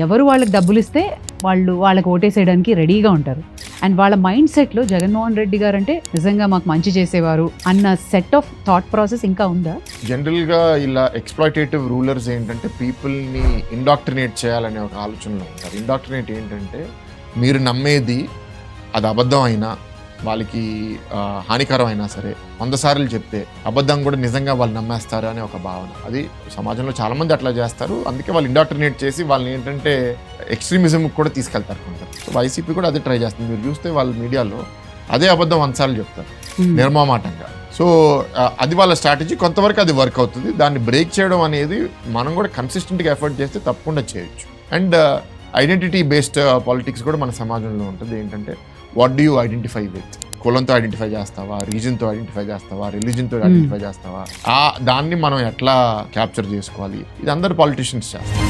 ఎవరు వాళ్ళకి డబ్బులు ఇస్తే వాళ్ళకి ఓటేసేయడానికి రెడీగా ఉంటారు. అండ్ వాళ్ళ మైండ్ సెట్లో జగన్మోహన్ రెడ్డి గారు అంటే నిజంగా మాకు మంచి చేసేవారు అన్న సెట్ ఆఫ్ థాట్ ప్రాసెస్ ఇంకా ఉందా? జనరల్గా ఇలా ఎక్స్‌ప్లాయిటేటివ్ రూలర్స్ ఏంటంటే పీపుల్ని ఇండాక్ట్రినేట్ చేయాలనే ఒక ఆలోచనలో ఉంటారు. ఇండాక్ట్రినేట్ ఏంటంటే మీరు నమ్మేది అది అబద్ధం అయినా వాళ్ళకి హానికరం అయినా సరే 100 సార్లు చెప్తే అబద్ధం కూడా నిజంగా వాళ్ళు నమ్మేస్తారు అనే ఒక భావన. అది సమాజంలో చాలామంది అట్లా చేస్తారు. అందుకే వాళ్ళు ఇండాక్ట్రినేట్ చేసి వాళ్ళని ఏంటంటే ఎక్స్ట్రీమిజం కూడా తీసుకెళ్తారు కొంటారు. సో వైసీపీ కూడా అదే ట్రై చేస్తుంది. మీరు చూస్తే వాళ్ళ మీడియాలో అదే అబద్ధం 100 సార్లు చెప్తారు నిర్మమాటంగా. సో అది వాళ్ళ స్ట్రాటజీ. కొంతవరకు అది వర్క్ అవుతుంది. దాన్ని బ్రేక్ చేయడం అనేది మనం కూడా కన్సిస్టెంట్గా ఎఫర్ట్ చేస్తే తప్పకుండా చేయొచ్చు. అండ్ ఐడెంటిటీ బేస్డ్ పాలిటిక్స్ కూడా మన సమాజంలో ఉంటుంది. ఏంటంటే what do you identify with? కులంతో ఐడెంటిఫై చేస్తావా, రీజన్తో ఐడెంటిఫై చేస్తావా, రిలీజన్తో ఐడెంటిఫై చేస్తావా, దాన్ని మనం ఎట్లా క్యాప్చర్ చేసుకోవాలి, ఇది అందరు పాలిటిషియన్స్ చేస్తారు.